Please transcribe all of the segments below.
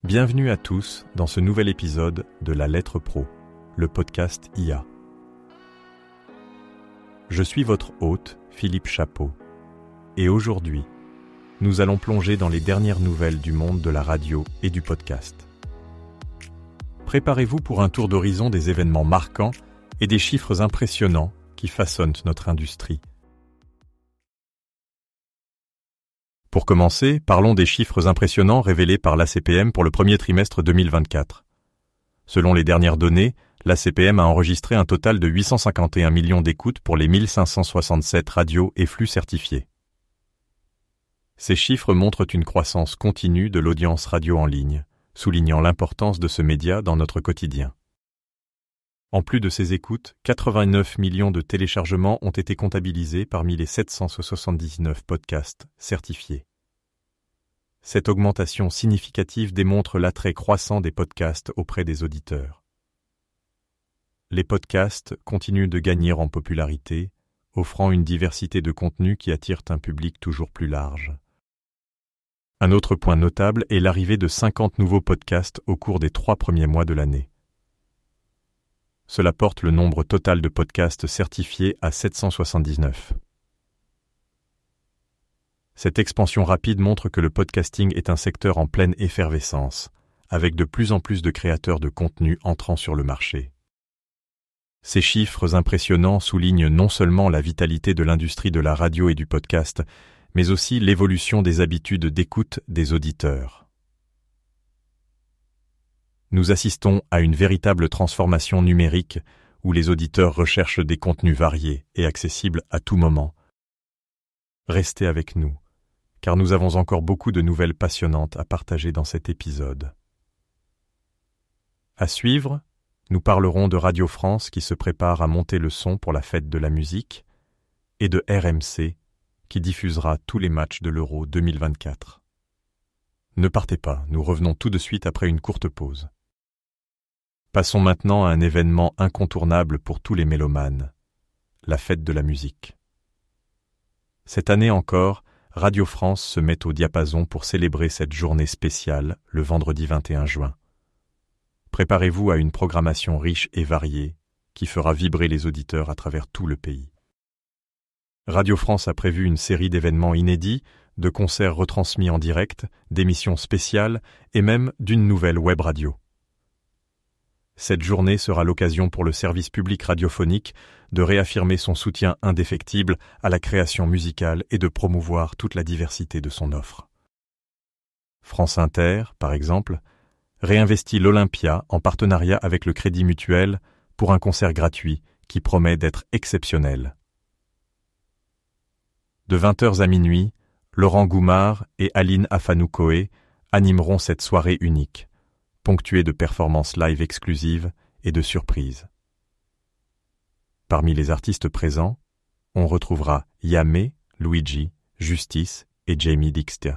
Bienvenue à tous dans ce nouvel épisode de La Lettre Pro, le podcast IA. Je suis votre hôte, Philippe Chapeau, et aujourd'hui, nous allons plonger dans les dernières nouvelles du monde de la radio et du podcast. Préparez-vous pour un tour d'horizon des événements marquants et des chiffres impressionnants qui façonnent notre industrie. Pour commencer, parlons des chiffres impressionnants révélés par l'ACPM pour le premier trimestre 2024. Selon les dernières données, l'ACPM a enregistré un total de 851 millions d'écoutes pour les 1567 radios et flux certifiés. Ces chiffres montrent une croissance continue de l'audience radio en ligne, soulignant l'importance de ce média dans notre quotidien. En plus de ces écoutes, 89 millions de téléchargements ont été comptabilisés parmi les 779 podcasts certifiés. Cette augmentation significative démontre l'attrait croissant des podcasts auprès des auditeurs. Les podcasts continuent de gagner en popularité, offrant une diversité de contenus qui attirent un public toujours plus large. Un autre point notable est l'arrivée de 50 nouveaux podcasts au cours des 3 premiers mois de l'année. Cela porte le nombre total de podcasts certifiés à 779. Cette expansion rapide montre que le podcasting est un secteur en pleine effervescence, avec de plus en plus de créateurs de contenu entrant sur le marché. Ces chiffres impressionnants soulignent non seulement la vitalité de l'industrie de la radio et du podcast, mais aussi l'évolution des habitudes d'écoute des auditeurs. Nous assistons à une véritable transformation numérique où les auditeurs recherchent des contenus variés et accessibles à tout moment. Restez avec nous, car nous avons encore beaucoup de nouvelles passionnantes à partager dans cet épisode. À suivre, nous parlerons de Radio France qui se prépare à monter le son pour la fête de la musique et de RMC qui diffusera tous les matchs de l'Euro 2024. Ne partez pas, nous revenons tout de suite après une courte pause. Passons maintenant à un événement incontournable pour tous les mélomanes, la fête de la musique. Cette année encore, Radio France se met au diapason pour célébrer cette journée spéciale le vendredi 21 juin. Préparez-vous à une programmation riche et variée qui fera vibrer les auditeurs à travers tout le pays. Radio France a prévu une série d'événements inédits, de concerts retransmis en direct, d'émissions spéciales et même d'une nouvelle web radio. Cette journée sera l'occasion pour le service public radiophonique de réaffirmer son soutien indéfectible à la création musicale et de promouvoir toute la diversité de son offre. France Inter, par exemple, réinvestit l'Olympia en partenariat avec le Crédit Mutuel pour un concert gratuit qui promet d'être exceptionnel. De 20h à minuit, Laurent Goumard et Aline Afanoukoé animeront cette soirée unique, ponctuée de performances live exclusives et de surprises. Parmi les artistes présents, on retrouvera Yamé, Luigi, Justice et Jamie Dixter.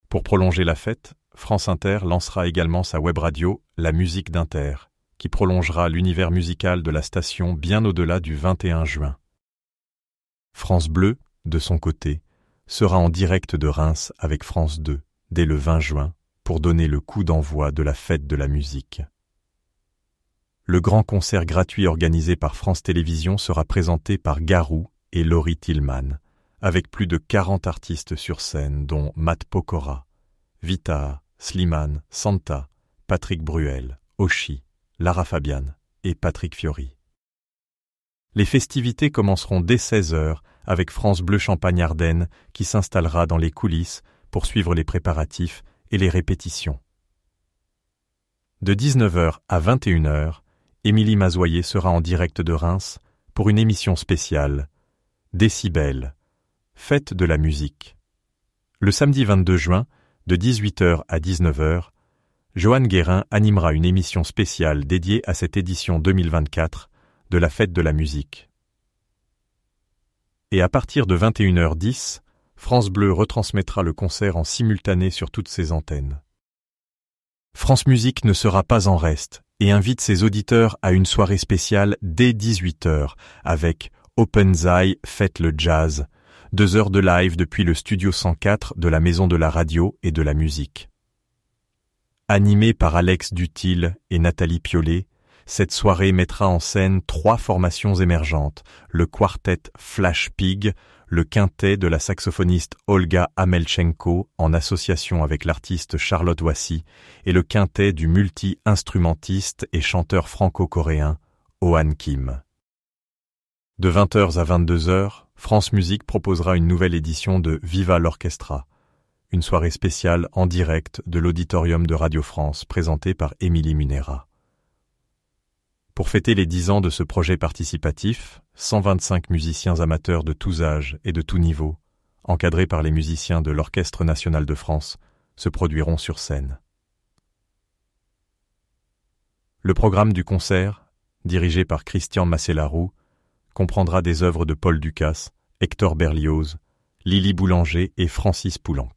Pour prolonger la fête, France Inter lancera également sa web radio La Musique d'Inter, qui prolongera l'univers musical de la station bien au-delà du 21 juin. France Bleu, de son côté, sera en direct de Reims avec France 2 dès le 20 juin pour donner le coup d'envoi de la fête de la musique. Le grand concert gratuit organisé par France Télévisions sera présenté par Garou et Laurie Tillman, avec plus de 40 artistes sur scène dont Matt Pokora, Vita, Slimane, Santa, Patrick Bruel, Oshi, Lara Fabian et Patrick Fiori. Les festivités commenceront dès 16h avec France Bleu Champagne-Ardenne qui s'installera dans les coulisses pour suivre les préparatifs et les répétitions. De 19h à 21h, Émilie Mazoyer sera en direct de Reims pour une émission spéciale, Décibel, fête de la musique. Le samedi 22 juin, de 18h à 19h, Joanne Guérin animera une émission spéciale dédiée à cette édition 2024 de la fête de la musique. Et à partir de 21h10, France Bleu retransmettra le concert en simultané sur toutes ses antennes. France Musique ne sera pas en reste et invite ses auditeurs à une soirée spéciale dès 18h avec OpenZai Fête le Jazz, 2 heures de live depuis le studio 104 de la Maison de la Radio et de la Musique. Animée par Alex Dutil et Nathalie Piollet, cette soirée mettra en scène 3 formations émergentes, le quartet Flash Pig, le quintet de la saxophoniste Olga Amelchenko en association avec l'artiste Charlotte Wassy et le quintet du multi-instrumentiste et chanteur franco-coréen Ohan Kim. De 20h à 22h, France Musique proposera une nouvelle édition de Viva l'Orchestra, une soirée spéciale en direct de l'auditorium de Radio France présentée par Émilie Munera. Pour fêter les 10 ans de ce projet participatif, 125 musiciens amateurs de tous âges et de tous niveaux, encadrés par les musiciens de l'Orchestre national de France, se produiront sur scène. Le programme du concert, dirigé par Christian Masselarou, comprendra des œuvres de Paul Dukas, Hector Berlioz, Lily Boulanger et Francis Poulenc.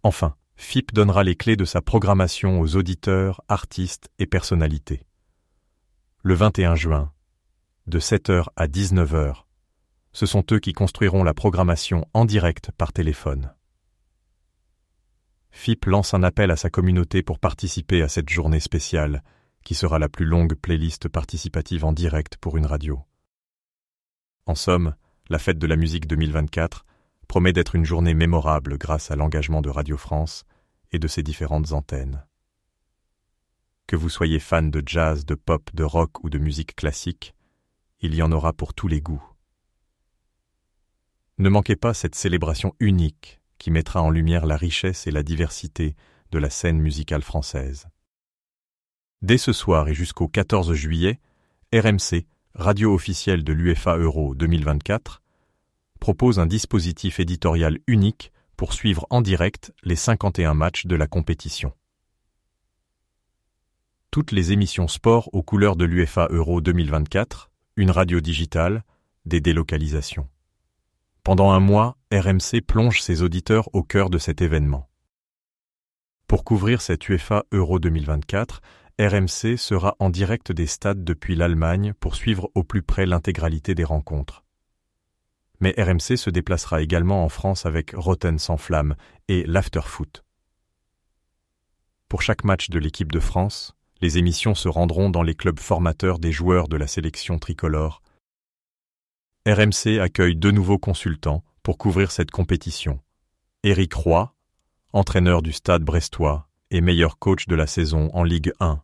Enfin, FIP donnera les clés de sa programmation aux auditeurs, artistes et personnalités. Le 21 juin, de 7h à 19h, ce sont eux qui construiront la programmation en direct par téléphone. FIP lance un appel à sa communauté pour participer à cette journée spéciale, qui sera la plus longue playlist participative en direct pour une radio. En somme, la fête de la musique 2024 promet d'être une journée mémorable grâce à l'engagement de Radio France et de ses différentes antennes. Que vous soyez fan de jazz, de pop, de rock ou de musique classique, il y en aura pour tous les goûts. Ne manquez pas cette célébration unique qui mettra en lumière la richesse et la diversité de la scène musicale française. Dès ce soir et jusqu'au 14 juillet, RMC, radio officielle de l'UEFA Euro 2024, propose un dispositif éditorial unique pour suivre en direct les 51 matchs de la compétition. Toutes les émissions sport aux couleurs de l'UEFA Euro 2024, une radio digitale, des délocalisations. Pendant un mois, RMC plonge ses auditeurs au cœur de cet événement. Pour couvrir cette UEFA Euro 2024, RMC sera en direct des stades depuis l'Allemagne pour suivre au plus près l'intégralité des rencontres. Mais RMC se déplacera également en France avec Rotten sans flamme et l'Afterfoot. Pour chaque match de l'équipe de France, les émissions se rendront dans les clubs formateurs des joueurs de la sélection tricolore. RMC accueille 2 nouveaux consultants pour couvrir cette compétition. Éric Roy, entraîneur du Stade brestois et meilleur coach de la saison en Ligue 1,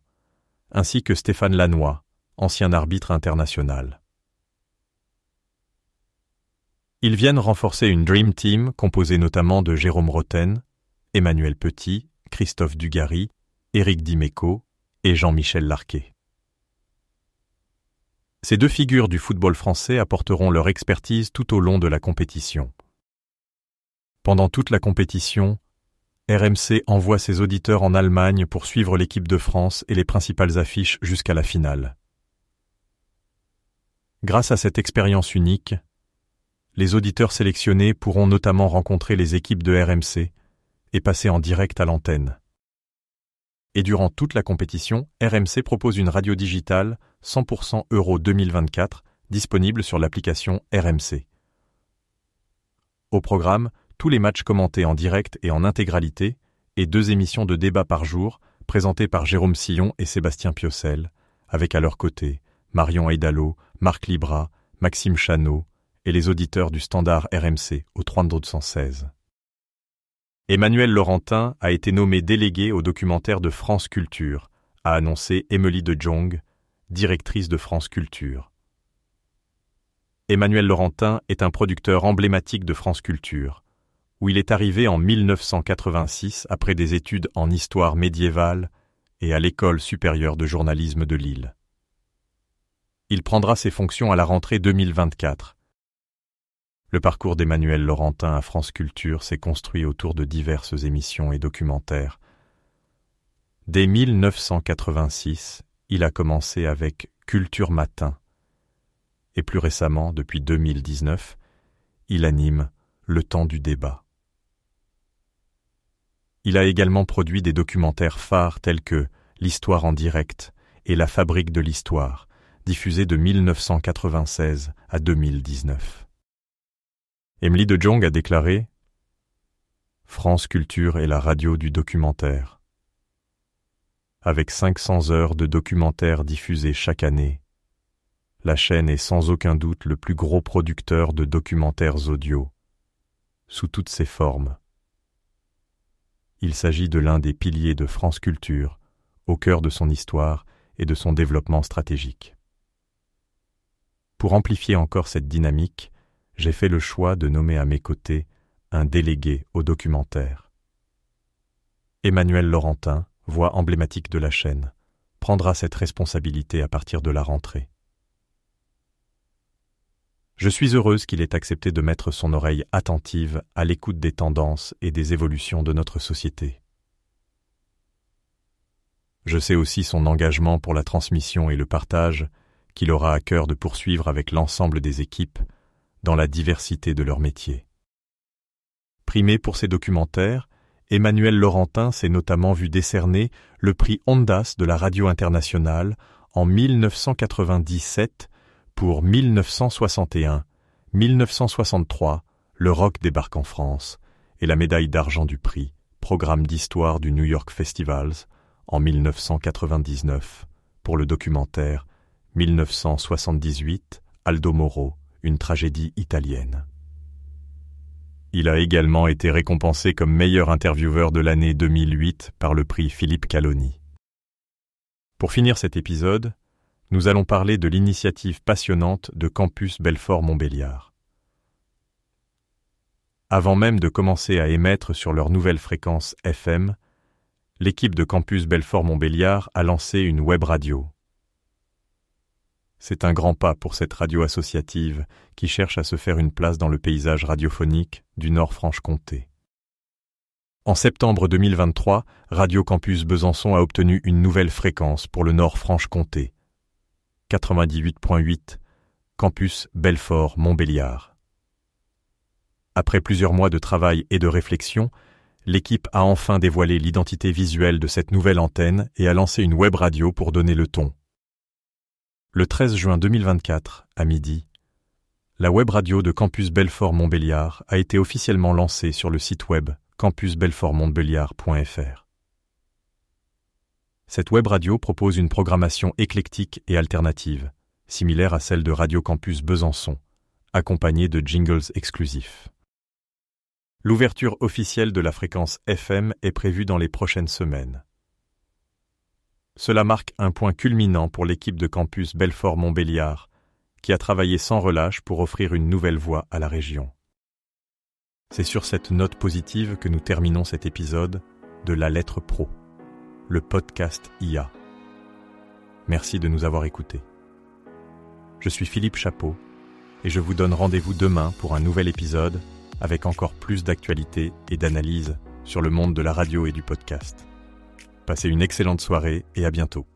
ainsi que Stéphane Lannoy, ancien arbitre international. Ils viennent renforcer une Dream Team composée notamment de Jérôme Rotten, Emmanuel Petit, Christophe Dugarry, Éric Dimeco et Jean-Michel Larquet. Ces 2 figures du football français apporteront leur expertise tout au long de la compétition. Pendant toute la compétition, RMC envoie ses auditeurs en Allemagne pour suivre l'équipe de France et les principales affiches jusqu'à la finale. Grâce à cette expérience unique, les auditeurs sélectionnés pourront notamment rencontrer les équipes de RMC et passer en direct à l'antenne. Et durant toute la compétition, RMC propose une radio digitale 100% Euro 2024 disponible sur l'application RMC. Au programme, tous les matchs commentés en direct et en intégralité et 2 émissions de débat par jour présentées par Jérôme Sillon et Sébastien Piocel, avec à leur côté Marion Aidalo, Marc Libra, Maxime Chanot et les auditeurs du standard RMC au 3216. Emmanuel Laurentin a été nommé délégué au documentaire de France Culture, a annoncé Émilie de Jong, directrice de France Culture. Emmanuel Laurentin est un producteur emblématique de France Culture, où il est arrivé en 1986 après des études en histoire médiévale et à l'École supérieure de journalisme de Lille. Il prendra ses fonctions à la rentrée 2024. Le parcours d'Emmanuel Laurentin à France Culture s'est construit autour de diverses émissions et documentaires. Dès 1986, il a commencé avec Culture Matin. Et plus récemment, depuis 2019, il anime Le Temps du débat. Il a également produit des documentaires phares tels que L'Histoire en direct et La Fabrique de l'Histoire, diffusés de 1996 à 2019. Émilie de Jong a déclaré « France Culture est la radio du documentaire. avec 500 heures de documentaires diffusés chaque année, la chaîne est sans aucun doute le plus gros producteur de documentaires audio, sous toutes ses formes. Il s'agit de l'un des piliers de France Culture, au cœur de son histoire et de son développement stratégique. Pour amplifier encore cette dynamique, j'ai fait le choix de nommer à mes côtés un délégué au documentaire. Emmanuel Laurentin, voix emblématique de la chaîne, prendra cette responsabilité à partir de la rentrée. Je suis heureuse qu'il ait accepté de mettre son oreille attentive à l'écoute des tendances et des évolutions de notre société. Je sais aussi son engagement pour la transmission et le partage qu'il aura à cœur de poursuivre avec l'ensemble des équipes dans la diversité de leur métier. Primé pour ses documentaires, Emmanuel Laurentin s'est notamment vu décerner le prix Ondas de la radio internationale en 1997 pour 1961, 1963, Le Rock débarque en France et la médaille d'argent du prix, programme d'histoire du New York Festivals, en 1999, pour le documentaire 1978, Aldo Moro, une tragédie italienne. Il a également été récompensé comme meilleur intervieweur de l'année 2008 par le prix Philippe Caloni. Pour finir cet épisode, nous allons parler de l'initiative passionnante de Campus Belfort-Montbéliard. Avant même de commencer à émettre sur leur nouvelle fréquence FM, l'équipe de Campus Belfort-Montbéliard a lancé une web radio. C'est un grand pas pour cette radio associative qui cherche à se faire une place dans le paysage radiophonique du Nord-Franche-Comté. En septembre 2023, Radio Campus Besançon a obtenu une nouvelle fréquence pour le Nord-Franche-Comté, 98.8, Campus Belfort-Montbéliard. Après plusieurs mois de travail et de réflexion, l'équipe a enfin dévoilé l'identité visuelle de cette nouvelle antenne et a lancé une web radio pour donner le ton. Le 13 juin 2024, à midi, la web radio de Campus Belfort-Montbéliard a été officiellement lancée sur le site web campusbelfortmontbéliard.fr. Cette web radio propose une programmation éclectique et alternative, similaire à celle de Radio Campus Besançon, accompagnée de jingles exclusifs. L'ouverture officielle de la fréquence FM est prévue dans les prochaines semaines. Cela marque un point culminant pour l'équipe de Campus Belfort-Montbéliard, qui a travaillé sans relâche pour offrir une nouvelle voix à la région. C'est sur cette note positive que nous terminons cet épisode de La Lettre Pro, le podcast IA. Merci de nous avoir écoutés. Je suis Philippe Chapeau et je vous donne rendez-vous demain pour un nouvel épisode avec encore plus d'actualités et d'analyses sur le monde de la radio et du podcast. Passez une excellente soirée et à bientôt.